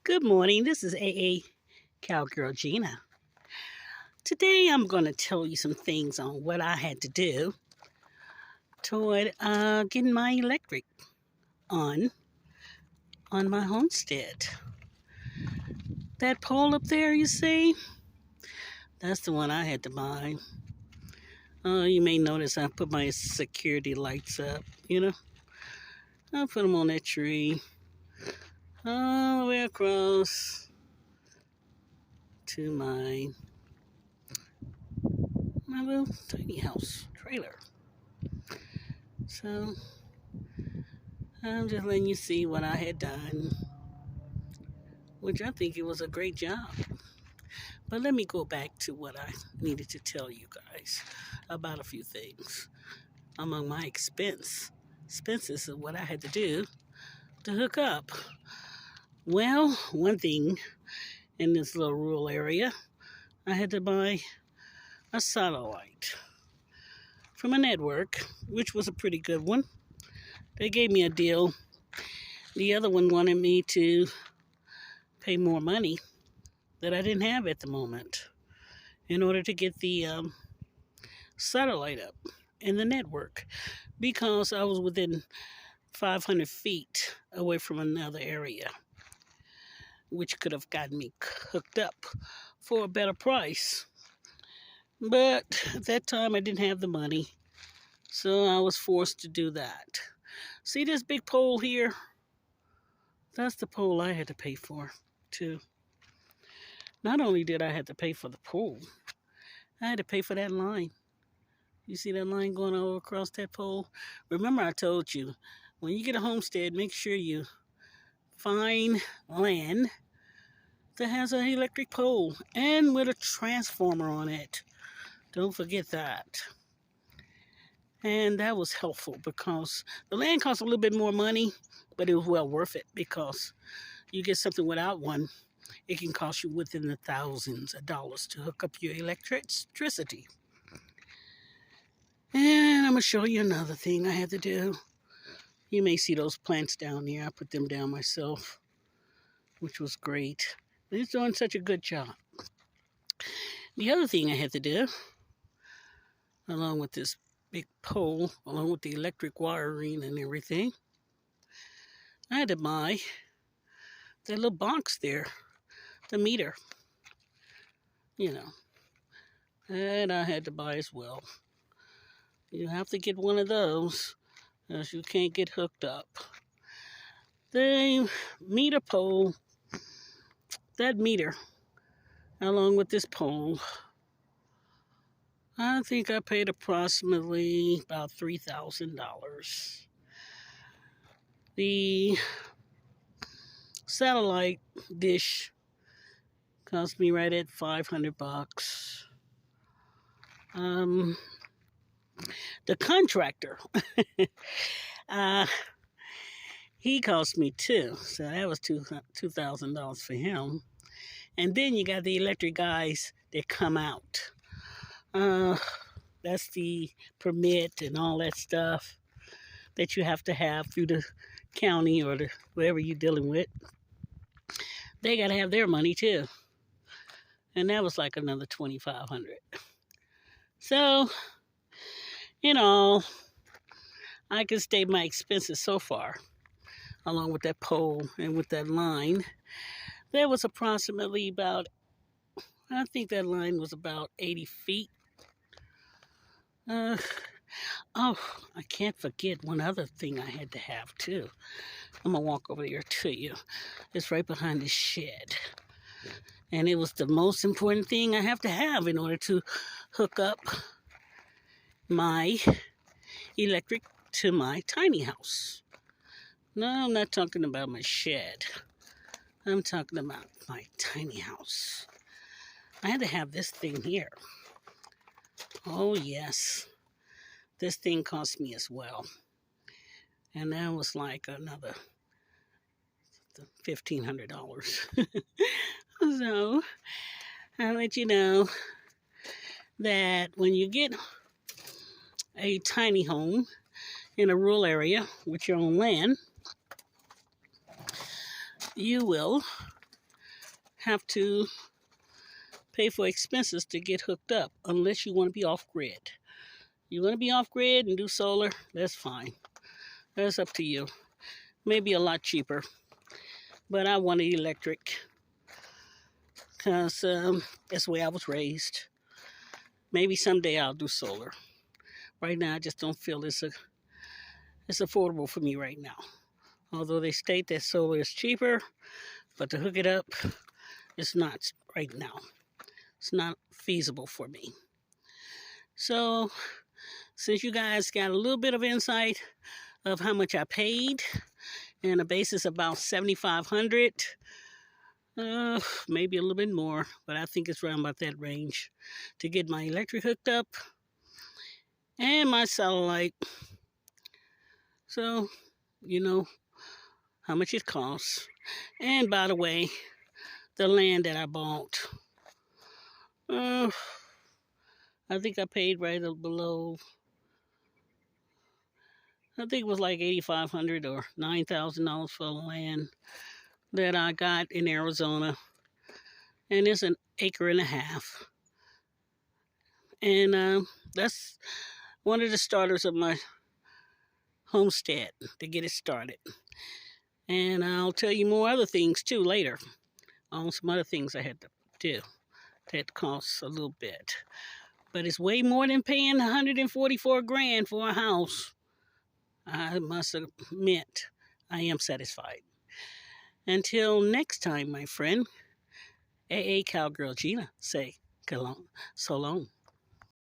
Good morning. This is AA Cowgirl Gina. Today I'm going to tell you some things on what I had to do toward getting my electric on my homestead. That pole up there, you see, that's the one I had to buy. You may notice I put my security lights up. I put them on that tree all the way across to my little tiny house trailer. So I'm just letting you see what I had done, which I think it was a great job. But let me go back to what I needed to tell you guys about a few things. Among my expenses of what I had to do to hook up. Well, one thing in this little rural area, I had to buy a satellite from a network, which was a pretty good one. They gave me a deal. The other one wanted me to pay more money that I didn't have at the moment in order to get the satellite up in the network because I was within 500 feet away from another area, which could have gotten me hooked up for a better price. But at that time, I didn't have the money, so I was forced to do that. See this big pole here? That's the pole I had to pay for, too. Not only did I have to pay for the pole, I had to pay for that line. You see that line going all across that pole? Remember I told you, when you get a homestead, make sure you find land that has an electric pole and with a transformer on it. Don't forget that. And that was helpful because the land cost a little bit more money, but it was well worth it because you get something without one. It can cost you within the thousands of dollars to hook up your electricity. And I'm going to show you another thing I had to do. You may see those plants down there. I put them down myself, which was great. They're doing such a good job. The other thing I had to do, along with this big pole, along with the electric wiring and everything, I had to buy that little box there, the meter, that I had to buy as well. You have to get one of those, else you can't get hooked up. The meter pole, that meter, along with this pole, I think I paid approximately about $3,000. The satellite dish cost me right at $500. The contractor, he cost me too, so that was $2,000 for him. And then you got the electric guys that come out. That's the permit and all that stuff that you have to have through the county or whoever you're dealing with. They got to have their money too. And that was like another $2,500. So, I could save my expenses so far, along with that pole and with that line. There was approximately I think that line was about 80 feet. I can't forget one other thing I had to have too. I'm going to walk over there to you. It's right behind the shed. And it was the most important thing I have to have in order to hook up my electric to my tiny house. No, I'm not talking about my shed. I'm talking about my tiny house. I had to have this thing here. Oh, yes. This thing cost me as well. And that was like another $1,500. So, I'll let you know that when you get a tiny home in a rural area with your own land, you will have to pay for expenses to get hooked up unless you want to be off grid. You want to be off grid and do solar, that's fine. That's up to you. Maybe a lot cheaper. But I wanted electric because that's the way I was raised. Maybe someday I'll do solar. Right now, I just don't feel it's affordable for me right now. Although they state that solar is cheaper, but to hook it up, it's not right now. It's not feasible for me. So, since you guys got a little bit of insight of how much I paid, and a basis about $7,500, maybe a little bit more, but I think it's around about that range to get my electric hooked up and my satellite. So, you know how much it costs. And by the way, the land that I bought, I think I paid right below, I think it was like $8,500 or $9,000 for the land that I got in Arizona. And it's an acre and a half. And that's one of the starters of my homestead to get it started. And I'll tell you more other things too later on some other things I had to do that costs a little bit. But it's way more than paying $144,000 for a house. I must admit, I am satisfied. Until next time, my friend, AA Cowgirl Gina, say so long.